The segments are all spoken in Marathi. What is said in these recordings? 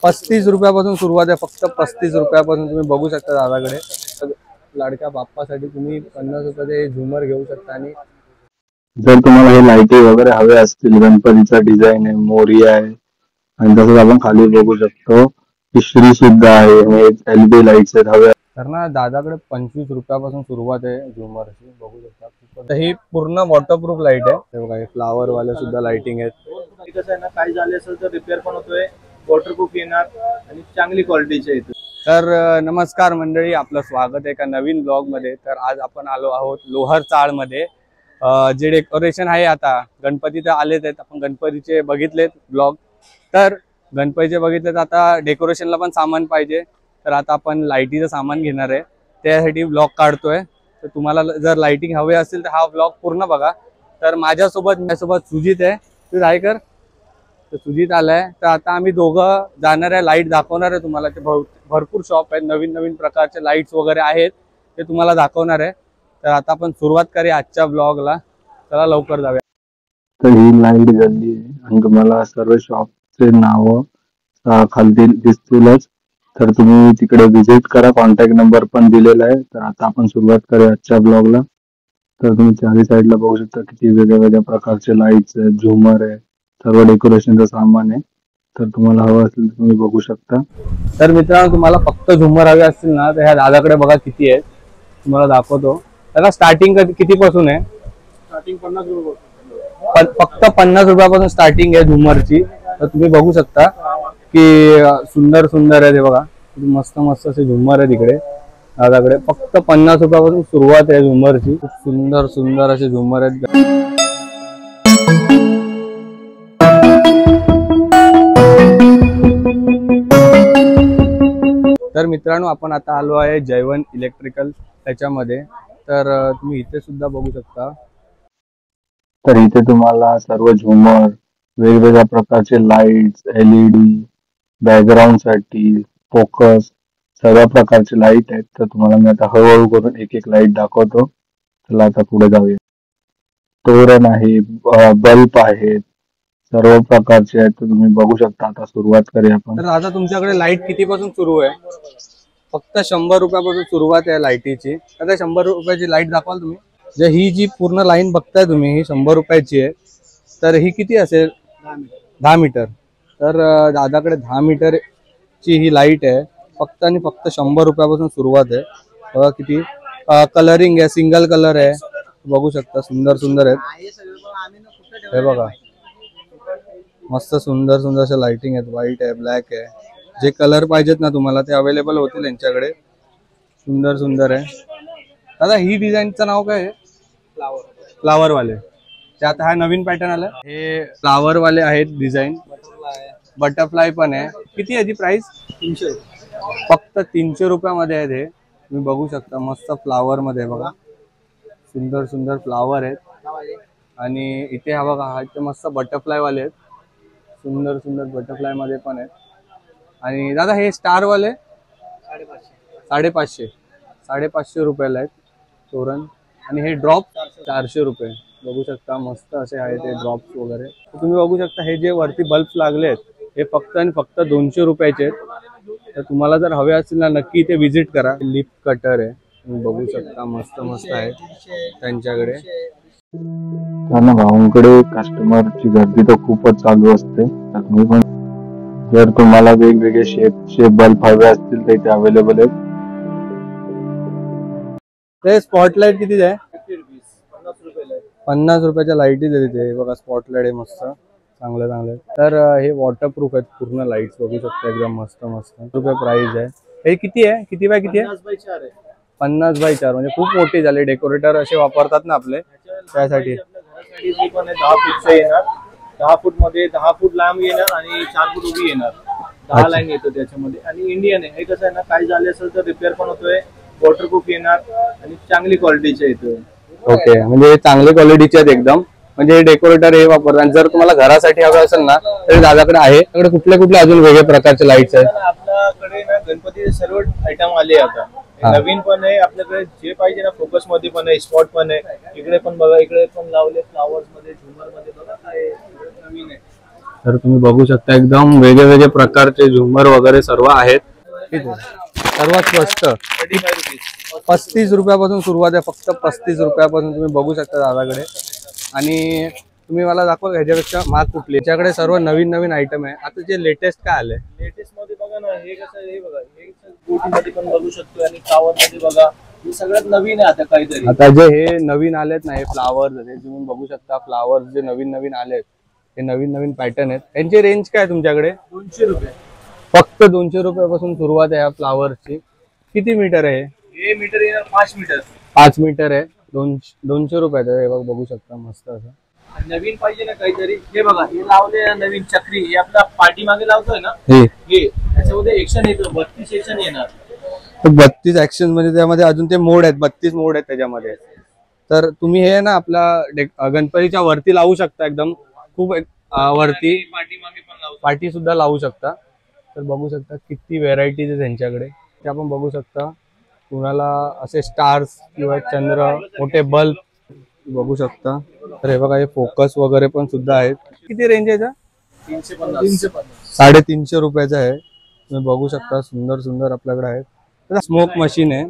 35 रुपयापासून सुरुवात आहे, फक्त 35 रुपयापासून तुम्ही बघू शकता दादाकडे। लाडक्या बाप्पासाठी तुम्ही 50 रुपयाचे झुमर घेऊ शकता। आणि जर तुम्हाला हे लाईटी वगैरे हवे असतील, गणपतीचा डिझाईन आहे, मोरिया आहे, आणि तसंच आपण खाली बघू शकतो की श्री सुद्धा आहे, LED लाईट्स आहेत हवे तर ना दादाकडे 25 रुपयापासून सुरुवात आहे झुमरची, बघू शकता। तर ही पूर्ण वॉटरप्रूफ लाईट आहे, हे बघा, हे फ्लावर वाले सुद्धा लाइटिंग आहेत। कसं आहे ना, काही झाले असेल तर रिपेअर पण होतोय, वॉटरप्रूफ येणार आणि चांगली क्वालिटीचे येते। तर नमस्कार मंडळी, आपलं स्वागत आहे एका नवीन ब्लॉग मध्ये। तर आज आपण आलो आहोत लोहर चाळ मध्ये। जे डेकोरेशन आहे, आता गणपती तर आलेत आहेत, आपण गणपतीचे बघितलेत ब्लॉग, तर गणपतीचे बघितलेत, आता डेकोरेशनला पण सामान पाहिजे, तर आता आपण लाईटीचं सामान घेणार आहे, त्यासाठी ब्लॉग काढतोय। तर तुम्हाला जर लाइटिंग हवे असेल तर हा ब्लॉग पूर्ण बघा। तर माझ्यासोबत सुजित आहे, तू काय कर, तर सुजित आलाय। तर आता आम्ही दोघं जाणार आहे, लाईट दाखवणार आहे तुम्हाला। ते भरपूर शॉप आहेत, नवीन नवीन प्रकारचे लाईट्स वगैरे आहेत, ते तुम्हाला दाखवणार आहे। तर आता आपण सुरुवात करूया आजच्या ब्लॉगला, चला लवकर जाऊया। तर ही लाईट गल्ली आहे आणि तुम्हाला सर्व शॉपचे नाव खाली दिसतीलच, तर तुम्ही तिकडे व्हिजिट करा, कॉन्टॅक्ट नंबर पण दिलेला आहे। तर आता आपण सुरुवात करूया आजच्या ब्लॉगला। तर तुम्ही चारी साईडला बघू शकता किती वेगवेगळ्या प्रकारचे लाईट्स आहेत, झुमर आहे, सर्व डेकोरेशनचं सामान आहे। तर तुम्हाला हवं असेल तर तुम्ही बघू शकता। तर मित्रांनो, तुम्हाला फक्त झुमर हवे असतील ना, तर ह्या दादाकडे बघा किती आहेत, तुम्हाला दाखवतो। त्याला स्टार्टिंग किती पासून आहे? स्टार्टिंग 50 रुपये, फक्त 50 रुपयापासून स्टार्टिंग आहे झुमरची। तर तुम्ही बघू शकता की सुंदर सुंदर आहे, ते बघा, मस्त मस्त असे झुमर आहे तिकडे दादाकडे। फक्त 50 रुपयापासून सुरुवात आहे झुमरची, खूप सुंदर सुंदर असे झुमर आहेत। तर मित्रांनो, आपण आता आलो आहे जयवन इलेक्ट्रिकल त्याच्यामध्ये। तर तुम्ही इथे सुद्धा बघू शकता। तर इथे तुम्हाला सर्व झुमर, वेगवेगळ्या प्रकारचे लाईट्स, LED, बॅकग्राऊंड साठी फोकस, सर्व प्रकारचे लाईट आहेत। तर तुम्हाला मी आता हळूहळू करून एक एक लाईट दाखवतो। चला आता पुढे जाऊया। तोरण आहे, बल्ब आहेत, सर्व प्रकारचे आहेत, तर तुम्ही बघू शकता। आता सुरुवात करूया आपण। तर आता तुमच्याकडे लाईट किती पासून सुरू आहे? फक्त 100 रुपयापासून सुरुवात आहे लाईटीची। आता 100 रुपयाची लाईट दाखवाल तुम्ही? जे ही जी पूर्ण लाईन बघताय तुम्ही, ही 100 रुपयाची आहे। तर ही किती असेल? 10 मीटर। तर दादाकडे 10 मीटरची ही लाईट आहे, फक्त आणि फक्त 100 रुपयापासून सुरुवात आहे। बघा किती कलरिंग आहे, सिंगल कलर आहे, बघू शकता, सुंदर सुंदर आहेत। हे बघा, मस्त सुंदर सुंदर अशा लाइटिंग आहेत, व्हाईट आहे, ब्लॅक आहे, जे कलर पाहिजेत ना तुम्हाला ते अवेलेबल होतील यांच्याकडे। सुंदर सुंदर आहे। दादा, ही डिझाईनचं नाव काय आहे? फ्लावर वाले। ते आता हा नवीन पॅटर्न आला, हे फ्लावर वाले आहेत डिझाईन, बटरफ्लाय पण आहे। किती आहे याची प्राइस? 300, फक्त 300 रुपयामध्ये आहे ते, तुम्ही बघू शकता। मस्त फ्लावर मध्ये बघा, सुंदर सुंदर फ्लावर आहेत। आणि इथे हा बघा, हा इथे मस्त बटरफ्लाय वाले आहेत, सुंदर सुंदर बटरफ्लाय मध्ये पण आहेत। आणि दादा, हे स्टार वाले 550 रुपयाला आहेत तोरण। आणि हे ड्रॉप 400 रुपये, बघू शकता, मस्त असे आहे ते ड्रॉप्स वगैरे। तुम्ही बघू शकता, हे जे वरती बल्ब लागले आहेत हे फक्त आणि फक्त 200 रुपयाचे आहेत। तर तुम्हाला जर हवे असतील ना, नक्की इथे व्हिजिट करा। लिप कटर आहे, तुम्ही बघू शकता, मस्त मस्त आहे त्यांच्याकडे। ना भाऊंकडे कस्टमरची गर्दी तर खूपच चालू असते। तुम्ही पण जर तुम्हाला वेगवेगळे शेपचे बल्ब हवे असतील तर इथे अवेलेबल आहेत। ते स्पॉटलाइट किती आहे? 50 रुपयाच्या लाईटीच आहे तिथे, बघा, स्पॉटलाइट आहे, मस्त चांगले चांगले। तर हे वॉटरप्रूफ आहेत पूर्ण लाईट्स, बघू शकता, एकदम मस्त मस्त। रुपये प्राइस आहे। हे किती आहे, किती बाय किती आहे? 50x4 आहे। 50x4, म्हणजे खूप मोठी झाली। डेकोरेटर असे वापरतात ना आपले, त्यासाठी। पण 10 फूटचं येणार, 10 फूट मध्ये 10 फूट लांब येणार आणि 4 फूट उभी येणार, 10 लाईन येतो त्याच्यामध्ये। आणि इंडियन आहे, हे कसं आहे ना, काही झाले असेल तर रिपेअर पण होतोय, वॉटरप्रूफ येणार आणि चांगली क्वालिटीचे येतोय। ओके, म्हणजे चांगली क्वालिटीचे आहेत एकदम, म्हणजे डेकोरेटर हे वापरतात। जर तुम्हाला घरासाठी हवे असेल ना, तर दादाकडे आहे। त्याकडे कुठले कुठले अजून वेगळे प्रकारचे लाईट्स आहेत? आपल्याकडे ना गणपतीचे सर्व आयटम आले आता, नवीन पण आहे आपल्याकडे, जे पाहिजे ना, फोकस मध्ये पण आहे, स्पॉट पण आहे। इकडे पण बघा, इकडे पण लावले फ्लावर्स मध्ये, झुमर मध्ये बघा, काय नवीन आहे। तर तुम्ही बघू शकता एकदम वेगळे प्रकारचे झुमर वगैरे सर्व आहेत. सर्वात स्वस्त 35 रुपयापासून सुरुवात आहे. फक्त 35 रुपयापासून तुम्ही बघू शकता दादाकडे. आणि तुम्ही मला दाखवा ह्याच्यापेक्षा महाग कुठली. याच्याकडे सर्व नवीन नवीन आयटम आहे. आता जे लेटेस्ट काय आलंय, लेटेस्ट मध्ये बघा ना, हे कसं हे बघा, हे गोटीमध्ये पण बघू शकतो आणि फ्लावर मध्ये बघा, हे सगळ्यात नवीन आहे आता काहीतरी. आता जे हे नवीन आलेत ना, हे फ्लावर्स हे तुम्ही बघू शकता. फ्लावर्स जे नवीन नवीन आलेत हे नवीन नवीन पॅटर्न आहेत. यांची रेंज काय तुमच्याकडे? 200 रुपये. फक्त 200 रुपयापासून सुरुवात आहे या फ्लावर्सची. किती मीटर आहे हे? मीटर येणार 5 मीटर. 5 मीटर आहे. 200 रुपयाचं हे बघू शकता. मस्त असं नवीन पाहिजे ना काहीतरी. हे बघा, हे लावले नवीन चक्री, हे आपला पाठी मागे लावतोय ना, हे त्याच्यामध्ये एक्शन येतो. 32 एक्शन येणार. 32 ऍक्शन म्हणजे त्यामध्ये अजून ते मोड आहेत. 32 मोड आहेत त्याच्यामध्ये. तर तुम्ही हे ना आपला गणपतीच्या वरती लावू शकता. एकदम खूप वरती पाठी सुद्धा लावू शकता. तर बघू शकता किती व्हेरायटीज आहे त्यांच्याकडे. ते आपण बघू शकता. कुणाला असे स्टार्स किंवा चंद्र, मोठे बल्ब बघू शकता. तर हे बघा, हे फोकस वगैरे पण सुद्धा आहेत. किती रेंज आहे याचा? 350. 350 रुपयाचा आहे. तुम्ही बघू शकता. सुंदर सुंदर आपल्याकडे आहेत. स्मोक मशीन आहे.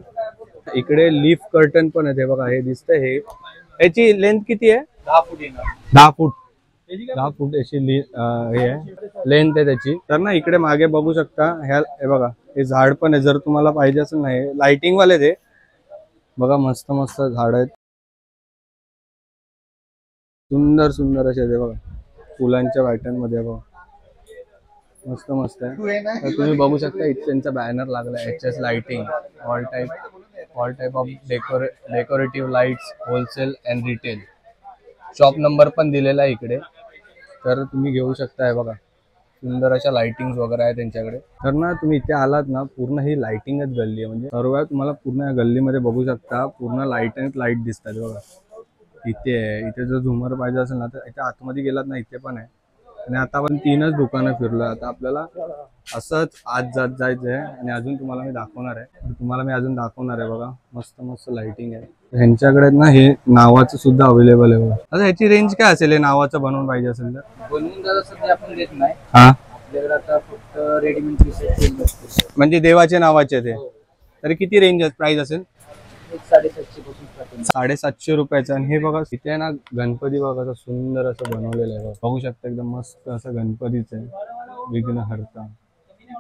इकडे लीफ कर्टन पण आहे. हे बघा, हे दिसतंय. हे याची लेंथ किती आहे? 10 फूट येणार. 10 फूट. 10 फूट अशी हे आहे लेंथ आहे त्याची. तर ना इकडे मागे बघू शकता. हे बघा, हे झाड पण आहे. जर तुम्हाला पाहिजे असेल ना, हे लाइटिंग वाले ते बघा, मस्त मस्त झाड आहेत. सुंदर सुंदर असे ते बघा, फुलांच्या पॅटर्न मध्ये बघा, मस्त मस्त आहे. तर तुम्ही बघू शकता इथे त्यांचा बॅनर लागला, HS lighting, all type of decorative lights, wholesale and retail. Shop number पण दिलेला आहे इकडे. तर तुम्ही घेऊ शकता. हे बघा, सुंदर अशा लाइटिंग वगैरे आहे त्यांच्याकडे. तर ना तुम्ही इथे आलात ना, पूर्ण ही लाइटिंगच गल्ली आहे. म्हणजे सर्व तुम्हाला पूर्ण या गल्लीमध्ये बघू शकता. पूर्ण लाईट दिसतात बघा. इथे आहे. इथे जर झुमर पाहिजे असेल ना, तर इथे आतमध्ये गेलात ना, इथे पण आहे. आणि आता आपण 3च दुकानं फिरलो. आता आपल्याला असंच आज जायचं आहे. आणि अजून तुम्हाला मी दाखवणार आहे. बघा, मस्त मस्त लाइटिंग आहे. ह्यांच्याकडे ना हे नावाचं सुद्धा अवेलेबल आहे बघा. आता ह्याची रेंज काय असेल? हे नावाचं बनवून पाहिजे असेल तर? बनवून दादा सध्या आपण देत नाही. हा, आपल्याकडे आता फक्त रेडीमेड पीसेस. म्हणजे देवाचे नावाचे ते. तरी किती रेंज प्राइस असेल? 750 पासून स्टार्टिंग. 750 रुपयाचं. आणि हे बघा, इथे ना गणपती बघा, असं सुंदर असं बनवलेलं आहे. बघू शकता, एकदम मस्त असं गणपतीच आहे. विघ्नहर्ता,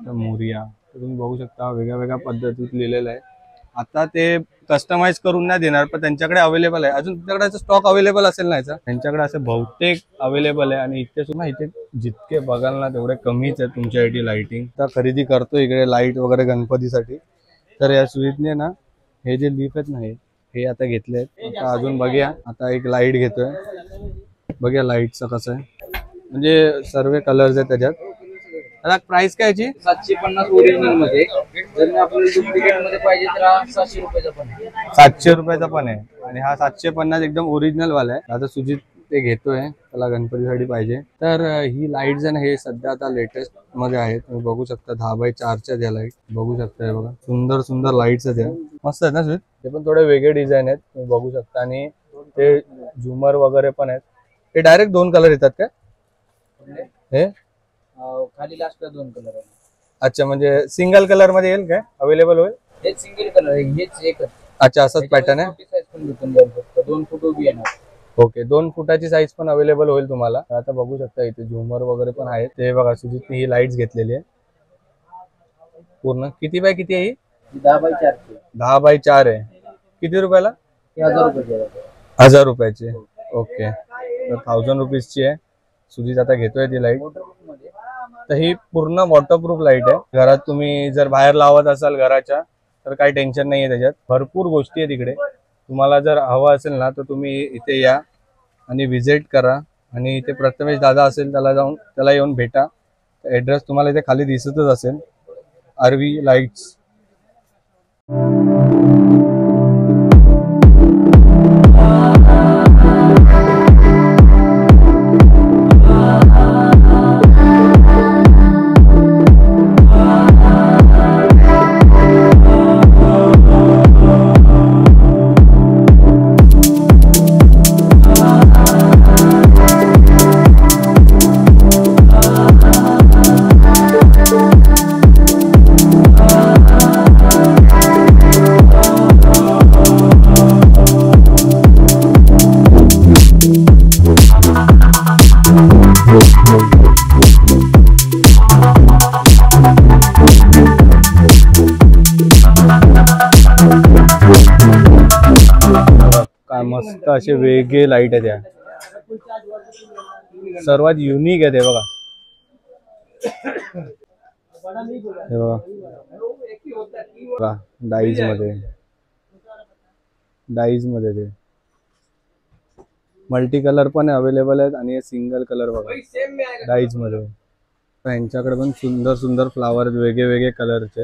मोरया. तुम्ही बघू शकता, वेगळ्या पद्धतीत लिहिलेलं आहे. आता ते कस्टमाइज करून नाही देणार, पण त्यांच्याकडे अवेलेबल आहे. अजून तुमच्याकडे स्टॉक अवेलेबल असेल ना याचा? त्यांच्याकडे असे बहुतेक अवेलेबल आहे. आणि इथे सुद्धा, इथे जितके बघाल ना तेवढे कमीच आहे तुमच्यासाठी लाइटिंग. आता खरेदी करतो इकडे लाईट वगैरे गणपतीसाठी. तर या सुविधेने ना हे जे लीफ आहेत ना, हे आता घेतले आहेत. आता अजून बघूया. आता एक लाईट घेतोय. बघूया लाईटचं कसं आहे. म्हणजे सर्व कलर्स आहेत त्याच्यात. आता प्राइस काय याची? 750 ओरिजिनल मध्ये. जर आपल्याला डुप्लिकेट मध्ये पाहिजे तर 700 रुपयाचा पण आहे. 700 रुपयाचा पण आहे. आणि हा 750 एकदम ओरिजिनल वाला आहे. आता सुजित ते घेतोय, त्याला गणपतीसाठी पाहिजे. तर ही लाईट्स आहे ना, हे सध्या आता लेटेस्ट मध्ये आहेत. तुम्ही बघू शकता 10x4च्या द्या लाईट बघू शकता. हे बघा, सुंदर सुंदर लाईट्स आहेत. मस्त आहेत ना सुजित? ते पण थोडे वेगळे डिझाईन आहेत, तुम्ही बघू शकता. आणि ते झुमर वगैरे पण आहेत. हे डायरेक्ट 2 कलर येतात का? हे खाली लास्टला 2 कलर आहे. अच्छा, म्हणजे सिंगल कलर मध्ये येईल काय? अवेलेबल होईल? हेच सिंगल कलर आहे, हेच एकच. अच्छा, असंच पॅटर्न आहे. साईज पण भेटून जाईल. फक्त 2 फूट उभी येणार. ओके, 2 फुटाची साईज पण अवेलेबल होईल तुम्हाला. आता बघू शकता इथे झुमर वगैरे पण आहेत. ते बघा, सुजितने ही लाईट्स घेतलेली आहे. पूर्ण किती बाय किती आहे ही? 10x4 ची. 10x4 आहे. किती रुपयाला? 1000 रुपये. 1000 रुपयाची. ओके, तर 1000 रुपीजची आहे. सुजित आता घेतोय ती लाईट. तर ही पूर्ण वॉटरप्रूफ लाईट आहे. घरात तुम्ही जर बाहेर लावत असाल घराच्या, तर काही टेन्शन नाही आहे. त्याच्यात भरपूर गोष्टी आहेत इकडे. तुम्हाला जर हवं असेल ना, तर तुम्ही इथे या आणि व्हिजिट करा. आणि इथे प्रथमेश दादा असेल, त्याला येऊन भेटा. ॲड्रेस तुम्हाला इथे खाली दिसतच असेल, आरवी लाईट्स. मस्त असे वेगळे लाईट आहेत या, सर्वात युनिक आहे ते बघा. हे बघा डाईज मध्ये ते मल्टी कलर पण अवेलेबल आहेत आणि सिंगल कलर बघा डाईज मध्ये. यांच्याकडे पण सुंदर सुंदर फ्लावर आहेत वेगळे वेगळे कलरचे,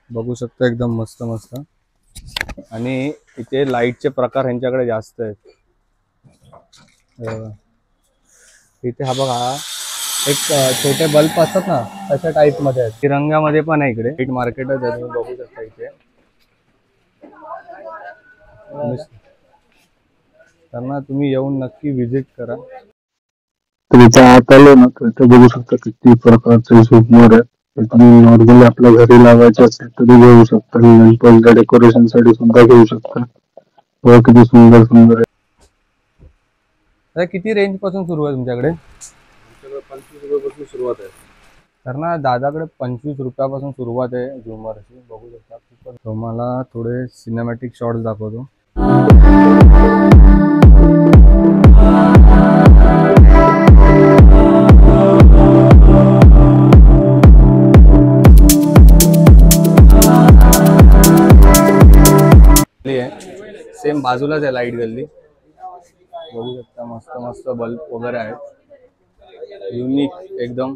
बघू शकता एकदम मस्त मस्त. आणि इथे लाईटचे प्रकार ह्यांच्याकडे जास्त आहेत. इथे हा बघा एक छोटे बल्ब असतात ना तशा टाईप मध्ये आहेत, तिरंगामध्ये पण आहे इकडे. लाईट मार्केटच आहे, तुम्ही बघू शकता इथे. त्यांना तुम्ही येऊन नक्की व्हिजिट करा. तर इथे आत आलो ना तर इथे बघू शकता किती प्रकारचे झुमर आहेत. तुम्ही नॉर्मली आपल्या घरी लावायचे असेल तरी घेऊ शकता, गणपतीच्या डेकोरेशन साठी सुद्धा घेऊ शकता. किती सुंदर सुंदर आहे. किती रेंज पासून सुरू आहे तुमच्याकडे? 25 रुपयापासून सुरुवात आहे. तर ना दादाकडे 25 रुपयापासून सुरुवात आहे झुमरची, बघू शकता. तुम्हाला थोडे सिनेमॅटिक शॉट्स दाखवतो. सेम बाजूलाच आहे लाईट गल्ली, बघू शकता. मस्त मस्त बल्ब वगैरे आहेत, युनिक एकदम.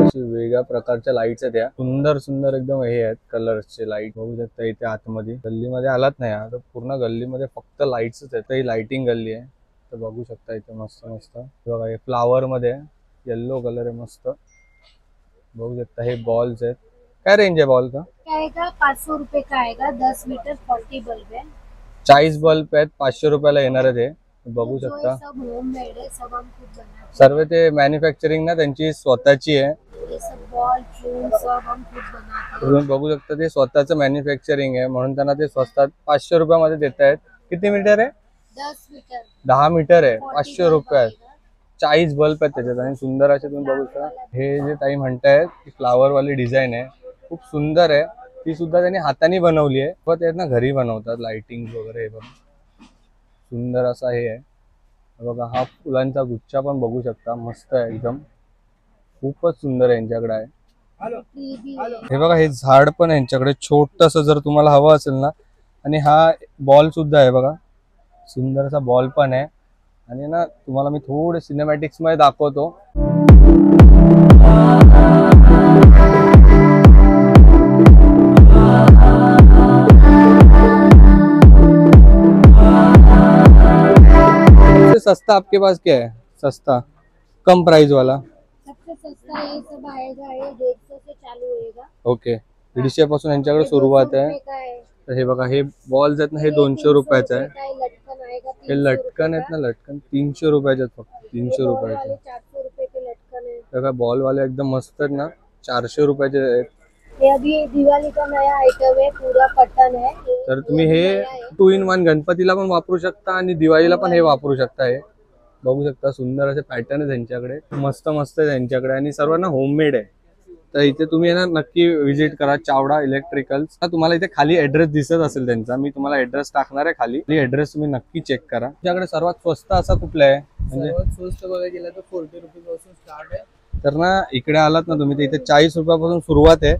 अशी वेगळ्या प्रकारच्या लाईट्स आहेत या, सुंदर सुंदर एकदम हे आहेत कलर्सचे लाईट, बघू शकता. इथे आतमध्ये गल्लीमध्ये आलात नाही आता पूर्ण गल्लीमध्ये फक्त लाईट्सच आहेत. ही लाइटिंग गल्ली आहे, तर बघू शकता इथे मस्त मस्त बघा. हे फ्लावर मध्ये येल्लो कलर आहे मस्त, बघू शकता. हे बॉल्स आहेत. क्या रेंज है बॉल का? आएगा 500 रुपए का आएगा, 10 मीटर 40 बल्ब है. 40 बल्ब आहेत, 500 रुपयाला येणार आहे ते, बघू शकता. सब होममेड है, सब हम खुद बनाते हैं. सर्व ते मॅन्युफॅक्चरिंग ना त्यांची स्वतःची आहे. ये सब बॉल ट्यून सब हम खुद बनाते हैं. तुम्ही बघू शकता ते स्वतःचं मॅन्युफॅक्चरिंग आहे, म्हणून त्यांना ते स्वस्तात 500 रुपयामध्ये देत आहेत. किती मीटर आहे? 10 मीटर 10 मीटर आहे, 40 500 रुपयात. आएगा. 40 बल्ब आहेत त्याच्यात आणि सुंदर असे तुम्ही बघू शकता. हे जे ताई म्हणतायत ती फ्लावर वाली डिझाईन आहे, खूप सुंदर आहे. ती सुद्धा त्यांनी हाताने बनवली आहे, व ते ना घरी बनवतात लाइटिंग वगैरे. हे बघा सुंदर असा हे आहे बघा. हा फुलांचा गुच्छा पण बघू शकता, मस्त आहे एकदम, खूपच सुंदर आहे यांच्याकडे आहे. हे बघा हे झाड पण आहे यांच्याकडे छोटस, जर तुम्हाला हवं असेल ना. आणि हा बॉल सुद्धा आहे बघा, सुंदर असा बॉल पण आहे. आणि ना तुम्हाला मी थोडे सिनेमॅटिक्स मध्ये दाखवतो. सस्ता आपके पास क्या है? सस्ता कम प्राइस वाला? सबसे सस्ता ये सब आएगा, ये 150 से चालू होएगा. ओके, 150 पासून यांच्याकडे सुरुवात आहे. तर हे बघा हे बॉल्स आहेत ना, हे 200 रुपयाचं आहे. लटकन आएगा, हे लटकन आहेत ना, लटकन 300 रुपयाचे आहेत फक्त, 300 रुपयाचे. 400 रुपए के लटकन है. बघा बॉल वाले एकदम मस्त आहेत ना, 400 रुपयाचे आहेत. ये अभी दिवाली का नया आइटम है, पूरा पटन है. तर तुम्ही हे 2 in 1 गणपतीला पण वापरू शकता आणि दिवाळीला पण हे वापरू शकता. हे बघू शकता सुंदर असे पॅटर्न आहे त्यांच्याकडे, मस्त मस्त आहे त्यांच्याकडे आणि सर्वांना होममेड आहे. तर इथे तुम्ही ना नक्की विजिट करा, चावडा इलेक्ट्रिकल्स. तुम्हाला इथे खाली ऍड्रेस दिसत असेल त्यांचा, मी तुम्हाला ऍड्रेस टाकणार आहे खाली. ऍड्रेस तुम्ही नक्की चेक करा. तुमच्याकडे सर्वात स्वस्त असा कुठला आहे? म्हणजे स्वस्त बघायला गेला तर 40 रुपये पासून स्टार्ट आहे. तर ना इकडे आलात ना तुम्ही तर इथे 40 रुपयापासून सुरुवात आहे.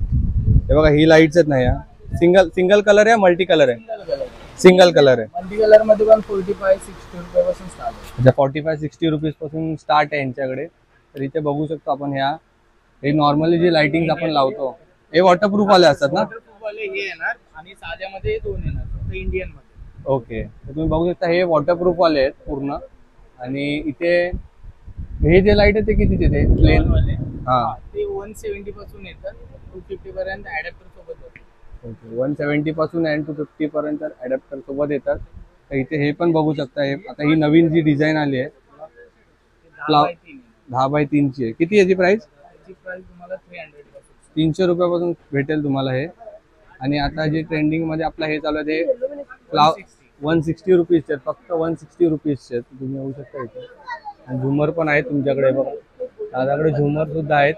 हे बघा ही लाईट्स आहेत ना, या सिंगल कलर आहे, मल्टी कलर आहे? सिंगल कलर आहे. मल्टी कलर मध्ये पण 45-60 रुपयापासून स्टार्ट आहे. अच्छा 45-60 रुपीज पासून स्टार्ट आहे यांच्याकडे. तर इथे बघू शकतो आपण ह्या, हे नॉर्मली जे लाइटिंग आपण लावतो हे वॉटरप्रूफ वाले असतात ना? वॉटरप्रूफ वाले हे येणार आणि साध्यामध्ये 2 येणार, फक्त इंडियन मध्ये. ओके, तर तुम्ही बघू शकता हे वॉटरप्रूफ वाले आहेत पूर्ण. आणि इथे हे जे लाईट आहे ते कितीचे ते प्लेन वाले? हा ते 170 पासून येतात, 250 पर्यंत अडॅप्टर सोबत येतात. ओके, 170 पासून आणि 250 पर्यंत अडॅप्टर सोबत येतात. तर इथे हे पण बघू शकता. हे आता ही नवीन जी डिझाईन आली आहे 10x3 ची आहे. किती याची प्राइस? प्राइस तुम्हाला 300 पासून 300 रुपयापासून भेटेल तुम्हाला हे. आणि आता जे ट्रेंडिंग मध्ये आपला हे चालू आहे ते 160 रुपीजचे आहेत, फक्त 160 रुपीजचे आहेत. तुम्ही येऊ शकता इथे. आणि झुमर पण आहेत तुमच्याकडे बघा, दादाकडे झुमर सुद्धा आहेत.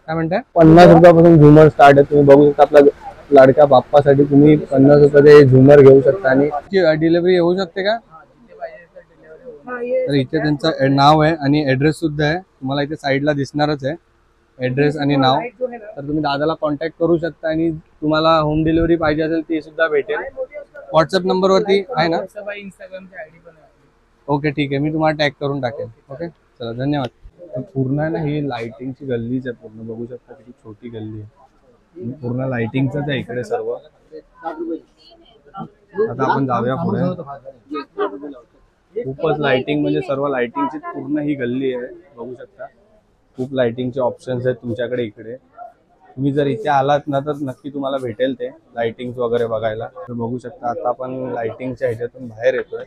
काय म्हणताय? 50 रुपयापासून झुमर स्टार्ट आहे. तुम्ही बघू शकता आपला लाडक्या बाप्पासाठी तुम्ही 50 रुपयाचे झुमर घेऊ शकता आणि डिलिव्हरी होऊ शकते का? तर इथे त्यांचं नाव आहे आणि ऍड्रेस सुद्धा आहे, तुम्हाला इथे साईडला दिसणारच आहे ऍड्रेस आणि नाव. तर तुम्ही दादाला कॉन्टॅक्ट करू शकता आणि तुम्हाला होम डिलिव्हरी पाहिजे असेल ती सुद्धा भेटेल. व्हॉट्सअप नंबरवरती आहे ना? ओके ठीक आहे, मी तुम्हाला टॅग करून टाकेल. ओके चला धन्यवाद. तर पूर्ण आहे ना ही लाइटिंगची गल्लीच आहे, पूर्ण बघू शकता किती छोटी गल्ली आहे, पूर्ण लाइटिंगच आहे इकडे सर्व. आता आपण जाऊया पुढे. खूपच लाइटिंग म्हणजे सर्व लाइटिंगची पूर्ण ही गल्ली आहे, बघू शकता. खूप लाइटिंगचे ऑप्शन्स आहेत तुमच्याकडे इकडे. तुम्ही जर इथे आलात ना तर नक्की तुम्हाला भेटेल ते लाइटिंग वगैरे बघायला. तर बघू शकता आता आपण लाइटिंगच्या ह्याच्यातून बाहेर येतोय.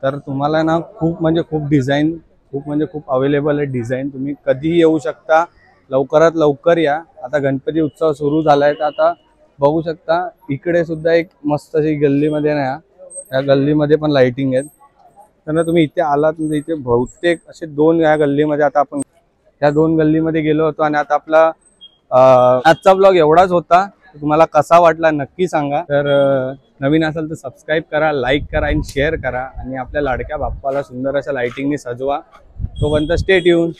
तर तुम्हाला ना खूप म्हणजे खूप डिझाईन, खूप म्हणजे खूप अवेलेबल आहे डिझाईन. तुम्ही कधीही येऊ शकता, लवकरात लवकर या. आता गणपती उत्सव सुरू झालाय तर आता बघू शकता इकडे सुद्धा एक मस्त अशी गल्लीमध्ये ना, या गल्लीमध्ये पण लाइटिंग आहेत. तर तुम्ही इथे आलात म्हणजे इथे बहुतेक असे 2 या गल्लीमध्ये, आता आपण या 2 गल्लीमध्ये गेलो होतो. आणि आता आपला आजचा ब्लॉग एवढाच होता. तुम्हाला कसा वाटला नक्की सांगा. तर नवीन असेल तर सबस्क्राईब करा, लाईक करा आणि शेअर करा आणि आपल्या लाडक्या बाप्पाला सुंदर अशा लाइटिंगनी सजवा. तोपर्यंत स्टे ट्यून.